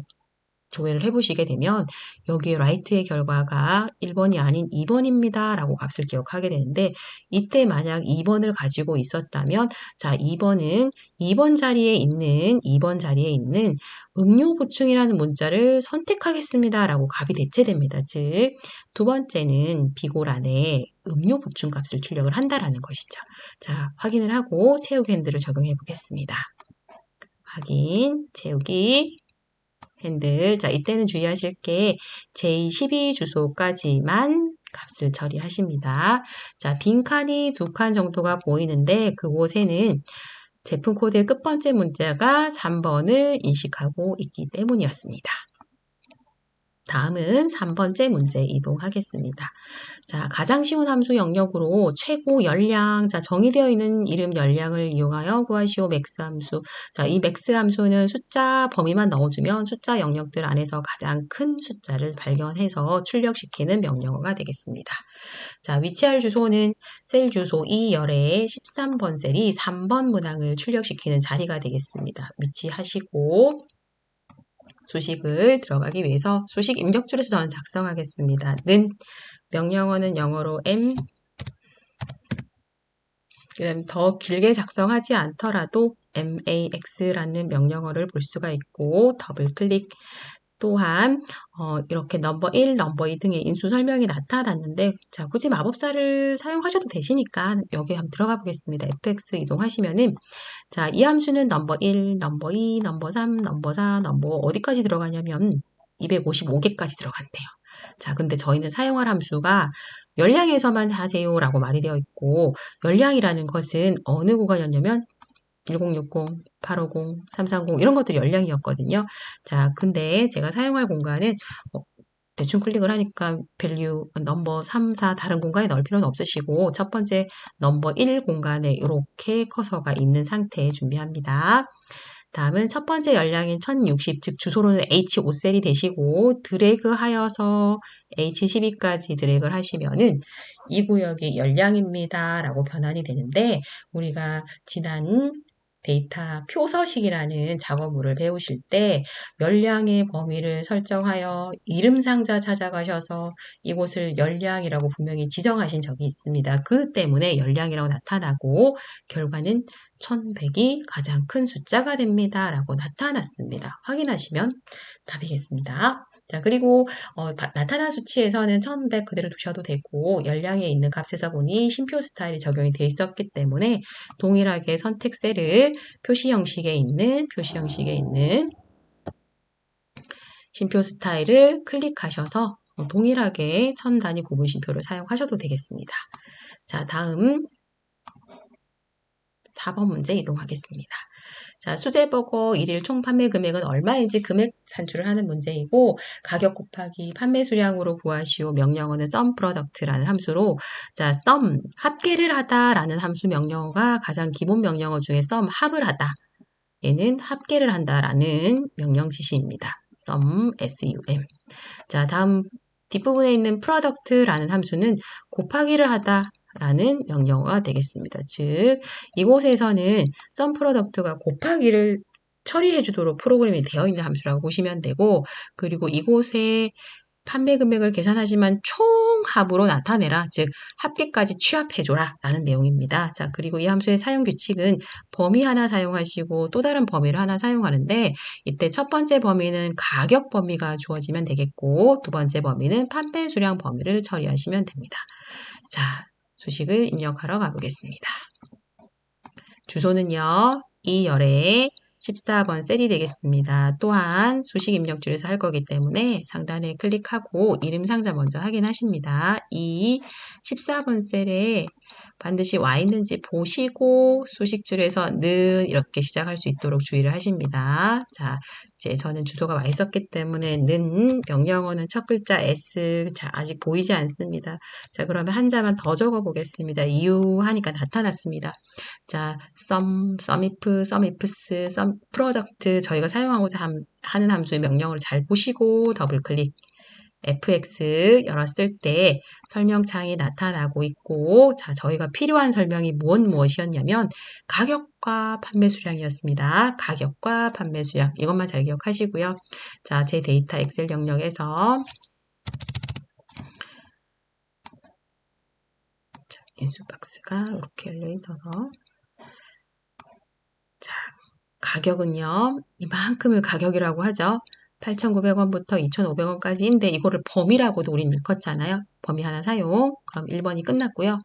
조회를 해보시게 되면 여기에 라이트의 결과가 1번이 아닌 2번입니다 라고 값을 기억하게 되는데 이때 만약 2번을 가지고 있었다면 자, 2번은 2번 자리에 있는 음료 보충이라는 문자를 선택하겠습니다 라고 값이 대체됩니다. 즉, 두 번째는 비고란에 음료 보충 값을 출력을 한다라는 것이죠. 자, 확인을 하고 채우기 핸들을 적용해 보겠습니다. 확인, 채우기 핸들. 자, 이때는 주의하실 게 J12 주소까지만 값을 처리하십니다. 자, 빈 칸이 2칸 정도가 보이는데 그곳에는 제품 코드의 끝번째 문자가 3번을 인식하고 있기 때문이었습니다. 다음은 3번째 문제 이동하겠습니다. 자, 가장 쉬운 함수 영역으로 최고 열량, 자, 정의되어 있는 이름 열량을 이용하여 구하시오 맥스 함수. 자, 이 맥스 함수는 숫자 범위만 넣어주면 숫자 영역들 안에서 가장 큰 숫자를 발견해서 출력시키는 명령어가 되겠습니다. 자, 위치할 주소는 셀 주소 2열에 13번 셀이 3번 문항을 출력시키는 자리가 되겠습니다. 위치하시고 수식을 들어가기 위해서 수식 입력줄에서 저는 작성하겠습니다. 는 명령어는 영어로 m, 그다음 더 길게 작성하지 않더라도 max라는 명령어를 볼 수가 있고 더블 클릭 또한 이렇게 넘버 1, 넘버 2 등의 인수 설명이 나타났는데 자, 굳이 마법사를 사용하셔도 되시니까 여기 한번 들어가 보겠습니다. fx 이동하시면은 자, 이 함수는 넘버 1, 넘버 2, 넘버 3, 넘버 4, 넘버 어디까지 들어가냐면 255개까지 들어간대요. 자, 근데 저희는 사용할 함수가 열량에서만 하세요 라고 말이 되어 있고 열량이라는 것은 어느 구간이었냐면 1060, 850, 330 이런 것들이 열량이었거든요. 자, 근데 제가 사용할 공간은 대충 클릭을 하니까 밸류 넘버 3, 4 다른 공간에 넣을 필요는 없으시고 첫 번째 넘버 1 공간에 이렇게 커서가 있는 상태에 준비합니다. 다음은 첫 번째 열량인 1060, 즉 주소로는 H5셀이 되시고 드래그 하여서 H12까지 드래그를 하시면은 이 구역이 열량입니다. 라고 변환이 되는데 우리가 지난 데이터 표서식이라는 작업물을 배우실 때 열량의 범위를 설정하여 이름 상자 찾아가셔서 이곳을 열량이라고 분명히 지정하신 적이 있습니다. 그 때문에 열량이라고 나타나고 결과는 1100이 가장 큰 숫자가 됩니다. 라고 나타났습니다. 확인하시면 답이겠습니다. 자, 그리고 나타난 수치에서는 1100 그대로 두셔도 되고 열량에 있는 값에서 보니 쉼표 스타일이 적용이 되어 있었기 때문에 동일하게 선택 셀을 표시 형식에 있는 쉼표 스타일을 클릭하셔서 동일하게 천 단위 구분 쉼표를 사용하셔도 되겠습니다. 자, 다음 4번 문제 이동하겠습니다. 자, 수제버거 1일 총 판매 금액은 얼마인지 금액 산출을 하는 문제이고 가격 곱하기 판매 수량으로 구하시오. 명령어는 sum product라는 함수로 자, sum 합계를 하다라는 함수 명령어가 가장 기본 명령어 중에 sum 합을 하다. 얘는 합계를 한다라는 명령 지시입니다. sum sum. 자, 다음 뒷부분에 있는 product라는 함수는 곱하기를 하다. 라는 명령어가 되겠습니다. 즉, 이곳에서는 sum product가 곱하기를 처리해 주도록 프로그램이 되어 있는 함수라고 보시면 되고, 그리고 이곳에 판매 금액을 계산하지만 총합으로 나타내라. 즉, 합계까지 취합해줘라. 라는 내용입니다. 자, 그리고 이 함수의 사용 규칙은 범위 하나 사용하시고 또 다른 범위를 하나 사용하는데, 이때 첫 번째 범위는 가격 범위가 주어지면 되겠고, 두 번째 범위는 판매 수량 범위를 처리하시면 됩니다. 자, 수식을 입력하러 가보겠습니다. 주소는요, 이 열에 14번 셀이 되겠습니다. 또한 수식 입력줄에서 할 거기 때문에 상단에 클릭하고 이름 상자 먼저 확인하십니다. 이 14번 셀에 반드시 와 있는지 보시고 수식줄에서는 이렇게 시작할 수 있도록 주의를 하십니다. 자, 이제 저는 주소가 와 있었기 때문에 는 명령어는 첫 글자 S 자, 아직 보이지 않습니다. 자, 그러면 한자만 더 적어 보겠습니다. 이유 하니까 나타났습니다. 자, sumif, sumifs, sumproduct 저희가 사용하고자 하는 함수의 명령어를 잘 보시고 더블 클릭 fx 열었을 때 설명창이 나타나고 있고 자, 저희가 필요한 설명이 무엇이었냐면 가격과 판매 수량이었습니다. 가격과 판매 수량 이것만 잘 기억하시고요. 자, 제 데이터 엑셀 영역에서 자, 인수 박스가 이렇게 열려 있어서 자, 가격은요. 이만큼을 가격이라고 하죠. 8,900원부터 2,500원까지인데 이거를 범위라고도 우린 일컫잖아요. 범위 하나 사용. 그럼 1번이 끝났고요.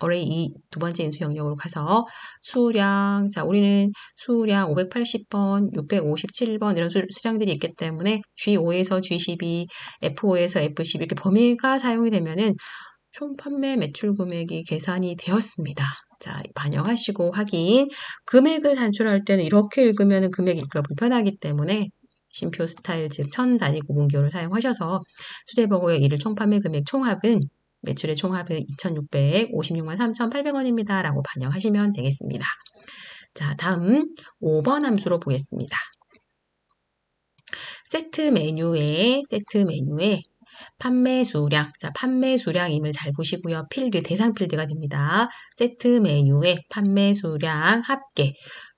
array 2 두 번째 인수 영역으로 가서 수량 자 우리는 수량 580번, 657번 이런 수량들이 있기 때문에 G5에서 G12, F5에서 F10 이렇게 범위가 사용이 되면은 총 판매 매출 금액이 계산이 되었습니다. 자, 반영하시고 확인. 금액을 산출할 때는 이렇게 읽으면 금액 읽기가 불편하기 때문에 쉼표 스타일 즉 1000단위 구분기호를 사용하셔서 수제버거의 1일 총 판매 금액 총합은 매출의 총합은 2,656만 3,800원입니다. 라고 반영하시면 되겠습니다. 자, 다음 5번 함수로 보겠습니다. 세트 메뉴에 판매 수량, 자, 판매 수량임을 잘 보시고요. 필드, 대상 필드가 됩니다. 세트 메뉴에 판매 수량 합계.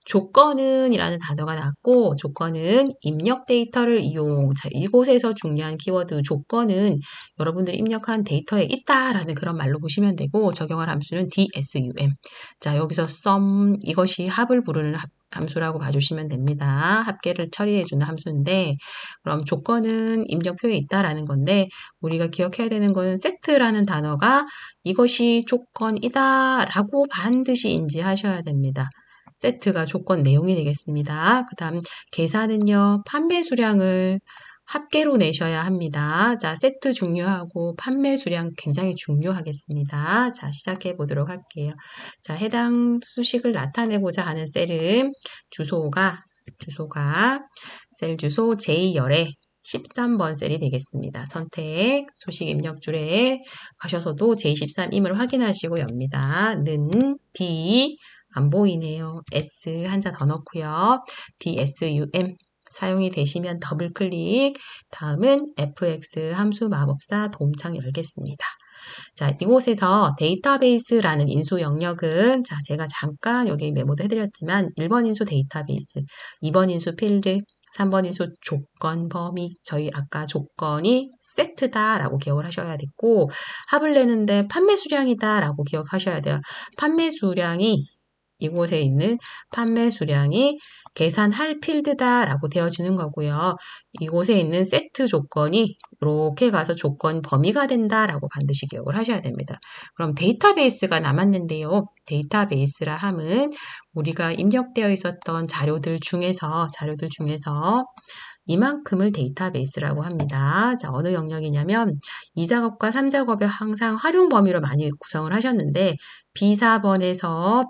조건은 이라는 단어가 나왔고 조건은 입력 데이터를 이용. 자, 이곳에서 중요한 키워드 조건은 여러분들이 입력한 데이터에 있다라는 그런 말로 보시면 되고 적용할 함수는 DSUM. 자, 여기서 sum 이것이 합을 부르는 함수라고 봐주시면 됩니다. 합계를 처리해주는 함수인데 그럼 조건은 입력표에 있다라는 건데 우리가 기억해야 되는 것은 set라는 단어가 이것이 조건이다 라고 반드시 인지하셔야 됩니다. 세트가 조건 내용이 되겠습니다. 그 다음 계산은요. 판매 수량을 합계로 내셔야 합니다. 자, 세트 중요하고 판매 수량 굉장히 중요하겠습니다. 자, 시작해 보도록 할게요. 자, 해당 수식을 나타내고자 하는 셀은 주소가 셀 주소 J 열에 13번 셀이 되겠습니다. 선택, 소식 입력줄에 가셔서도 J13임을 확인하시고 엽니다. 는 D 안 보이네요. S 한자 더 넣고요. DSUM 사용이 되시면 더블 클릭 다음은 fx 함수 마법사 도움창 열겠습니다. 자, 이곳에서 데이터베이스라는 인수 영역은 자, 제가 잠깐 여기 메모도 해드렸지만 1번 인수 데이터베이스, 2번 인수 필드, 3번 인수 조건 범위, 저희 아까 조건이 세트다라고 기억을 하셔야 됐고 합을 내는데 판매 수량이다라고 기억하셔야 돼요. 판매 수량이 이곳에 있는 판매 수량이 계산할 필드다라고 되어지는 거고요. 이곳에 있는 세트 조건이 이렇게 가서 조건 범위가 된다라고 반드시 기억을 하셔야 됩니다. 그럼 데이터베이스가 남았는데요. 데이터베이스라 함은 우리가 입력되어 있었던 자료들 중에서 이만큼을 데이터베이스라고 합니다. 자, 어느 영역이냐면 2작업과 3작업의 항상 활용 범위로 많이 구성을 하셨는데 B4번에서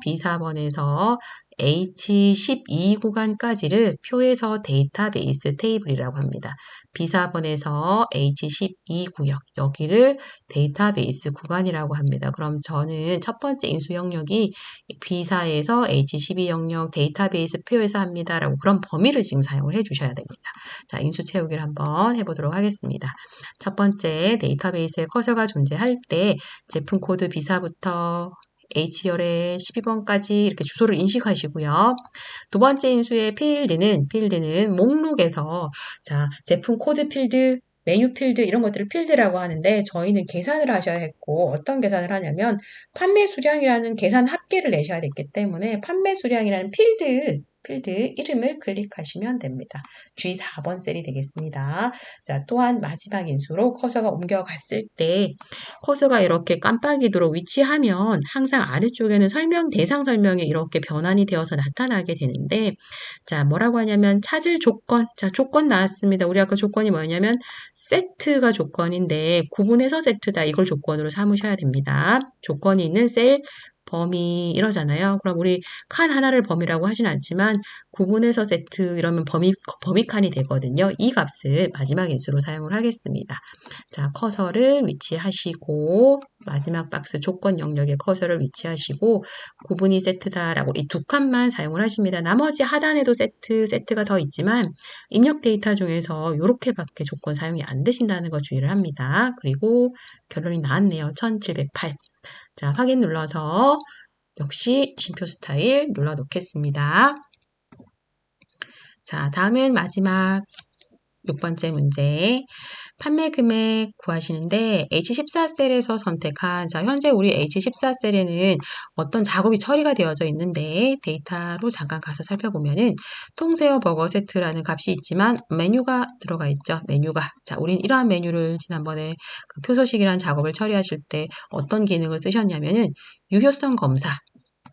H12 구간까지를 표에서 데이터베이스 테이블이라고 합니다. B4번에서 H12 구역, 여기를 데이터베이스 구간이라고 합니다. 그럼 저는 첫 번째 인수 영역이 B4에서 H12 영역 데이터베이스 표에서 합니다라고 그런 범위를 지금 사용을 해주셔야 됩니다. 자, 인수 채우기를 한번 해보도록 하겠습니다. 첫 번째 데이터베이스에 커서가 존재할 때 제품 코드 B4부터 H열의 12번까지 이렇게 주소를 인식하시고요. 두 번째 인수의 필드는 목록에서 자, 제품 코드 필드, 메뉴 필드 이런 것들을 필드라고 하는데 저희는 계산을 하셔야 했고 어떤 계산을 하냐면 판매 수량이라는 계산 합계를 내셔야 됐기 때문에 판매 수량이라는 필드 이름을 클릭하시면 됩니다. G4번 셀이 되겠습니다. 자, 또한 마지막 인수로 커서가 옮겨갔을 때 커서가 이렇게 깜빡이도록 위치하면 항상 아래쪽에는 대상 설명이 이렇게 변환이 되어서 나타나게 되는데 자, 뭐라고 하냐면 찾을 조건. 자, 조건 나왔습니다. 우리 아까 조건이 뭐냐면 세트가 조건인데 구분해서 세트다. 이걸 조건으로 삼으셔야 됩니다. 조건이 있는 셀 범위 이러잖아요. 그럼 우리 칸 하나를 범위라고 하진 않지만 구분해서 세트 이러면 범위 칸이 되거든요. 이 값을 마지막 인수로 사용을 하겠습니다. 자, 커서를 위치하시고 마지막 박스 조건 영역에 커서를 위치하시고 구분이 세트다라고 이 두 칸만 사용을 하십니다. 나머지 하단에도 세트가 더 있지만 입력 데이터 중에서 이렇게밖에 조건 사용이 안 되신다는 거 주의를 합니다. 그리고 결론이 나왔네요. 1708. 자, 확인 눌러서 역시 쉼표 스타일 눌러 놓겠습니다. 자, 다음은 마지막 6번째 문제. 판매 금액 구하시는데 H14셀에서 선택한 자, 현재 우리 H14셀에는 어떤 작업이 처리가 되어져 있는데 데이터로 잠깐 가서 살펴보면은 통세어 버거 세트라는 값이 있지만 메뉴가 들어가 있죠. 자, 우린 이러한 메뉴를 지난번에 그 표소식이라는 작업을 처리하실 때 어떤 기능을 쓰셨냐면은 유효성 검사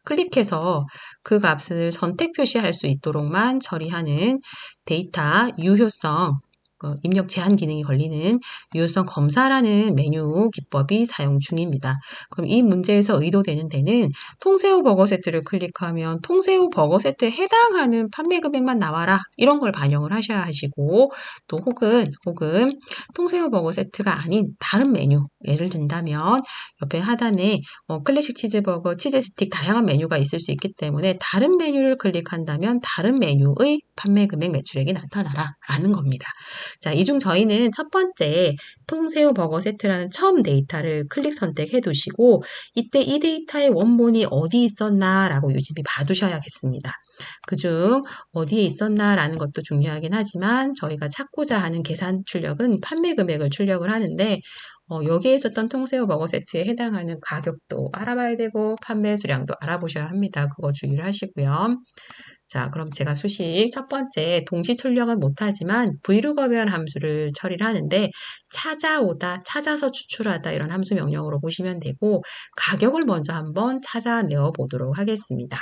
클릭해서 그 값을 선택 표시할 수 있도록만 처리하는 데이터 유효성 입력 제한 기능이 걸리는 유효성 검사라는 메뉴 기법이 사용 중입니다. 그럼 이 문제에서 의도되는 데는 통새우 버거 세트를 클릭하면 통새우 버거 세트에 해당하는 판매 금액만 나와라 이런 걸 반영을 하셔야 하시고 또 혹은 통새우 버거 세트가 아닌 다른 메뉴 예를 든다면 옆에 하단에 클래식 치즈버거, 치즈 스틱 다양한 메뉴가 있을 수 있기 때문에 다른 메뉴를 클릭한다면 다른 메뉴의 판매 금액 매출액이 나타나라 라는 겁니다. 자, 이 중 저희는 첫 번째 통새우 버거 세트라는 처음 데이터를 클릭 선택해 두시고 이때 이 데이터의 원본이 어디 있었나 라고 유심히 봐두셔야겠습니다. 그중 어디에 있었나 라는 것도 중요하긴 하지만 저희가 찾고자 하는 계산 출력은 판매 금액을 출력을 하는데 여기에 있었던 통새우 버거 세트에 해당하는 가격도 알아봐야 되고 판매 수량도 알아보셔야 합니다. 그거 주의를 하시고요. 자, 그럼 제가 수식 첫 번째 동시 출력은 못하지만 vlookup이라는 함수를 처리를 하는데 찾아서 추출하다 이런 함수 명령으로 보시면 되고 가격을 먼저 한번 찾아내어 보도록 하겠습니다.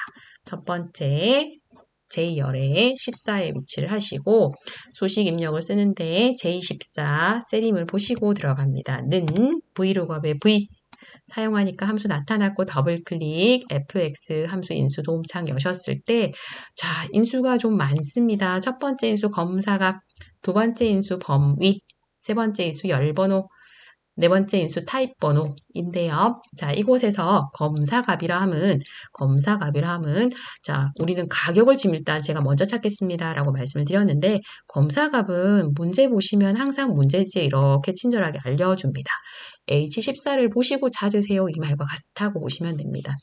첫 번째 J열에 14에 위치를 하시고 수식 입력을 쓰는데 J14 셀임을 보시고 들어갑니다. 는 vlookup의 v 사용하니까 함수 나타났고 더블클릭 fx 함수 인수 도움창 여셨을 때 자, 인수가 좀 많습니다. 첫 번째 인수 검사값, 두 번째 인수 범위, 세 번째 인수 열번호, 네 번째 인수 타입 번호인데요. 자, 이곳에서 검사값이라 함은 자, 우리는 가격을 지금 일단 제가 먼저 찾겠습니다 라고 말씀을 드렸는데 검사값은 문제 보시면 항상 문제지에 이렇게 친절하게 알려줍니다. H14를 보시고 찾으세요. 이 말과 같다고 보시면 됩니다.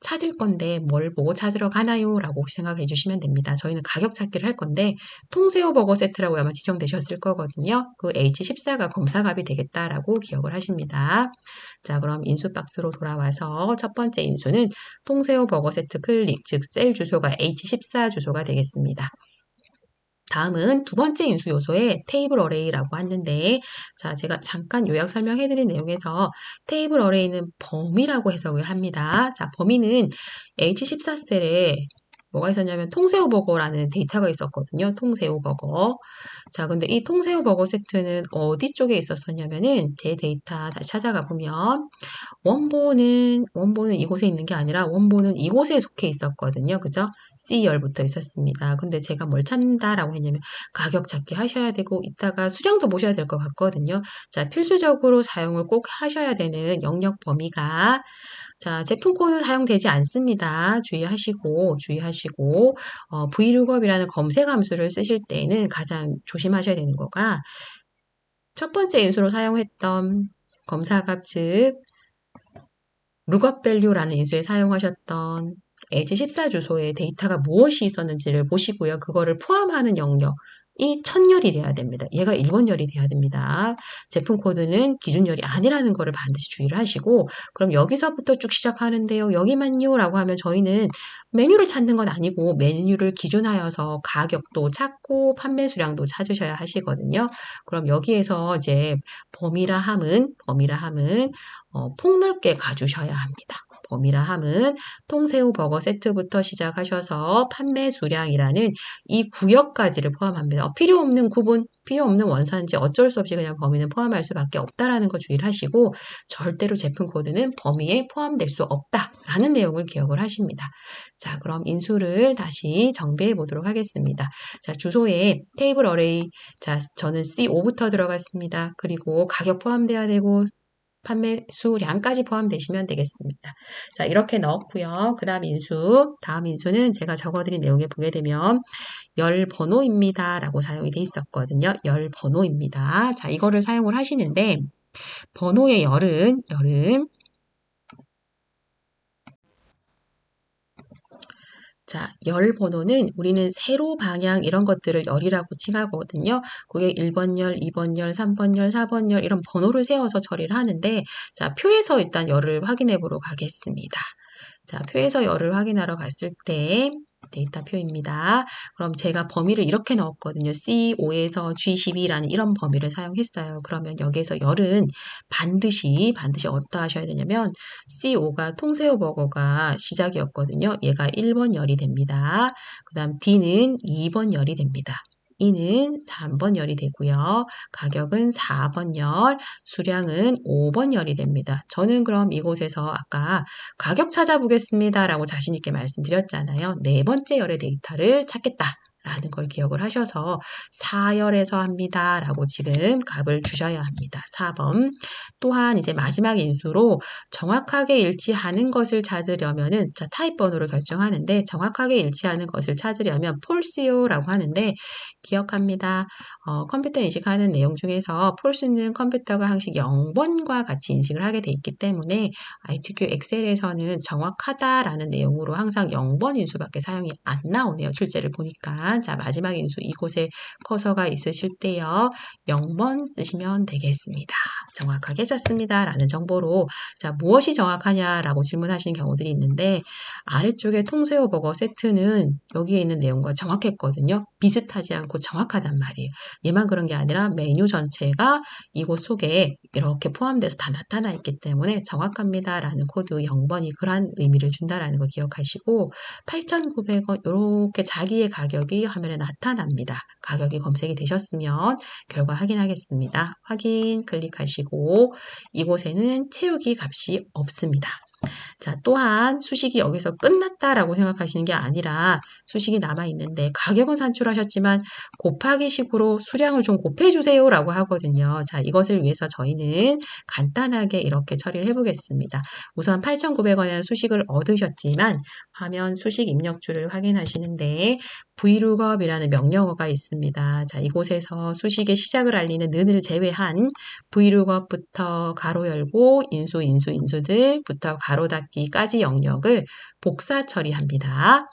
찾을 건데 뭘 보고 찾으러 가나요? 라고 생각해 주시면 됩니다. 저희는 가격 찾기를 할 건데 통새우 버거 세트라고 아마 지정되셨을 거거든요. 그 H14가 검사값이 되겠다라고 기억을 하십니다. 자, 그럼 인수 박스로 돌아와서 첫 번째 인수는 통새우 버거 세트 클릭, 즉 셀 주소가 H14 주소가 되겠습니다. 다음은 두 번째 인수 요소에 테이블 어레이라고 하는데, 자, 제가 잠깐 요약 설명해드린 내용에서 테이블 어레이는 범위라고 해석을 합니다. 자, 범위는 H14셀에 뭐가 있었냐면 통새우 버거라는 데이터가 있었거든요. 통새우 버거. 자, 근데 이 통새우 버거 세트는 어디 쪽에 있었었냐면은 제 데이터 다시 찾아가 보면 원본은 이곳에 있는 게 아니라 원본은 이곳에 속해 있었거든요. 그죠? C열부터 있었습니다. 근데 제가 뭘 찾는다라고 했냐면 가격 찾기 하셔야 되고 이따가 수량도 보셔야 될 것 같거든요. 자, 필수적으로 사용을 꼭 하셔야 되는 영역 범위가 자, 제품 코드 사용되지 않습니다. 주의하시고 VLOOKUP이라는 검색 함수를 쓰실 때는 가장 조심하셔야 되는 거가 첫 번째 인수로 사용했던 검사값 즉 룩업 밸류라는 인수에 사용하셨던 H14 주소에 데이터가 무엇이 있었는지를 보시고요. 그거를 포함하는 영역이 1000열이 돼야 됩니다. 얘가 1번열이 돼야 됩니다. 제품 코드는 기준열이 아니라는 거를 반드시 주의를 하시고 그럼 여기서부터 쭉 시작하는데요. 여기만요 라고 하면 저희는 메뉴를 찾는 건 아니고 메뉴를 기준하여서 가격도 찾고 판매 수량도 찾으셔야 하시거든요. 그럼 여기에서 이제 범위라 함은 폭넓게 가주셔야 합니다. 범위라 함은 통새우 버거 세트부터 시작하셔서 판매 수량이라는 이 구역까지를 포함합니다. 필요 없는 구분, 필요 없는 원산지 어쩔 수 없이 그냥 범위는 포함할 수밖에 없다라는 거 주의를 하시고 절대로 제품 코드는 범위에 포함될 수 없다라는 내용을 기억을 하십니다. 자, 그럼 인수를 다시 정비해 보도록 하겠습니다. 자, 주소에 테이블 어레이, 자, 저는 C5부터 들어갔습니다. 그리고 가격 포함돼야 되고 판매 수량까지 포함되시면 되겠습니다. 자, 이렇게 넣었고요. 다음 인수는 제가 적어드린 내용에 보게 되면 열 번호입니다. 라고 사용이 돼 있었거든요. 열 번호입니다. 자, 이거를 사용을 하시는데 번호의 열은 자, 열 번호는 우리는 세로 방향 이런 것들을 열이라고 칭하거든요. 그게 1번 열, 2번 열, 3번 열, 4번 열 이런 번호를 세워서 처리를 하는데 자, 표에서 일단 열을 확인해 보러 가겠습니다. 자, 표에서 열을 확인하러 갔을 때 데이터표입니다. 그럼 제가 범위를 이렇게 넣었거든요. C5에서 G12라는 이런 범위를 사용했어요. 그러면 여기에서 열은 반드시 어디다 하셔야 되냐면 C5가 통새우 버거가 시작이었거든요. 얘가 1번 열이 됩니다. 그 다음 D는 2번 열이 됩니다. E는 3번 열이 되고요. 가격은 4번 열, 수량은 5번 열이 됩니다. 저는 그럼 이곳에서 아까 가격 찾아보겠습니다 라고 자신있게 말씀드렸잖아요. 네 번째 열의 데이터를 찾겠다. 라는 걸 기억을 하셔서 4열에서 합니다. 라고 지금 값을 주셔야 합니다. 4번. 또한 이제 마지막 인수로 정확하게 일치하는 것을 찾으려면은 자, 타입 번호를 결정하는데 정확하게 일치하는 것을 찾으려면 false요 라고 하는데 기억합니다. 컴퓨터 인식하는 내용 중에서 false는 컴퓨터가 항상 0번과 같이 인식을 하게 돼 있기 때문에 ITQ 엑셀에서는 정확하다라는 내용으로 항상 0번 인수밖에 사용이 안 나오네요. 출제를 보니까. 자, 마지막 인수 이곳에 커서가 있으실 때요. 0번 쓰시면 되겠습니다. 정확하게 짰습니다. 라는 정보로 자, 무엇이 정확하냐라고 질문하시는 경우들이 있는데 아래쪽에 통새우 버거 세트는 여기에 있는 내용과 정확했거든요. 비슷하지 않고 정확하단 말이에요. 얘만 그런 게 아니라 메뉴 전체가 이곳 속에 이렇게 포함돼서 다 나타나 있기 때문에 정확합니다. 라는 코드 0번이 그러한 의미를 준다라는 거 기억하시고 8,900원 이렇게 자기의 가격이 화면에 나타납니다. 가격이 검색이 되셨으면 결과 확인하겠습니다. 확인 클릭하시고 이곳에는 채우기 값이 없습니다. 자, 또한 수식이 여기서 끝났다라고 생각하시는 게 아니라 수식이 남아있는데 가격은 산출하셨지만 곱하기 식으로 수량을 좀 곱해주세요라고 하거든요. 자, 이것을 위해서 저희는 간단하게 이렇게 처리를 해보겠습니다. 우선 8,900원의 수식을 얻으셨지만 화면 수식 입력줄을 확인하시는데 VLOOKUP이라는 명령어가 있습니다. 자, 이곳에서 수식의 시작을 알리는 는을 제외한 VLOOKUP부터 가로 열고 인수들부터 가로 닫기까지 영역을 복사 처리합니다.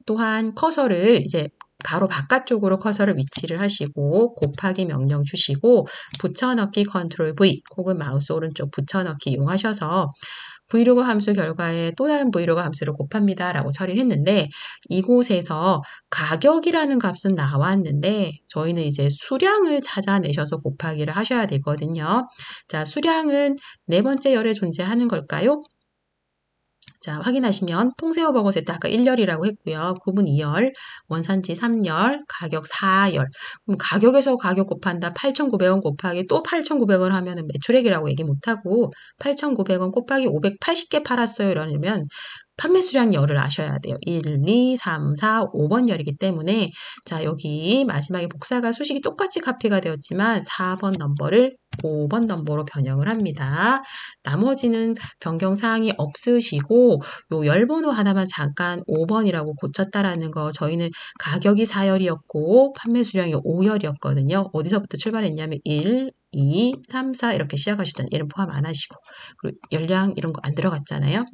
또한 커서를 이제 가로 바깥쪽으로 커서를 위치를 하시고 곱하기 명령 주시고 붙여넣기 컨트롤 V 혹은 마우스 오른쪽 붙여넣기 이용하셔서 브이로그 함수 결과에 또 다른 브이로그 함수를 곱합니다 라고 처리를 했는데 이곳에서 가격이라는 값은 나왔는데 저희는 이제 수량을 찾아내셔서 곱하기를 하셔야 되거든요. 자, 수량은 네 번째 열에 존재하는 걸까요? 자, 확인하시면 통세어 버거 세트 아까 1열이라고 했고요. 구분 2열, 원산지 3열, 가격 4열. 그럼 가격에서 가격 곱한다. 8,900원 곱하기 또 8,900원 하면은 매출액이라고 얘기 못하고 8,900원 곱하기 580개 팔았어요. 이러면 판매 수량 열을 아셔야 돼요. 1, 2, 3, 4, 5번 열이기 때문에 자, 여기 마지막에 복사가 수식이 똑같이 카피가 되었지만 4번 넘버를 5번 넘버로 변형을 합니다. 나머지는 변경사항이 없으시고 요 열번호 하나만 잠깐 5번이라고 고쳤다라는 거 저희는 가격이 4열이었고 판매 수량이 5열이었거든요. 어디서부터 출발했냐면 1, 2, 3, 4 이렇게 시작하셨잖아요. 얘는 포함 안 하시고 그리고 열량 이런 거 안 들어갔잖아요.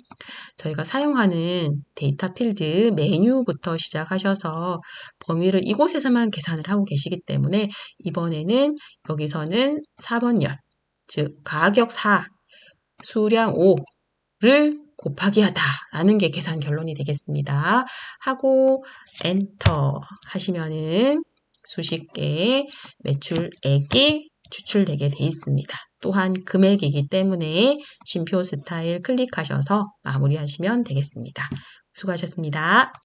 저희가 사용하는 데이터 필드 메뉴부터 시작하셔서 범위를 이곳에서만 계산을 하고 계시기 때문에 이번에는 여기서는 4번 열, 즉 가격 4, 수량 5를 곱하기 하다라는 게 계산 결론이 되겠습니다. 하고 엔터 하시면은 수식계의 매출액이 추출되게 돼 있습니다. 또한 금액이기 때문에 쉼표 스타일 클릭하셔서 마무리하시면 되겠습니다. 수고하셨습니다.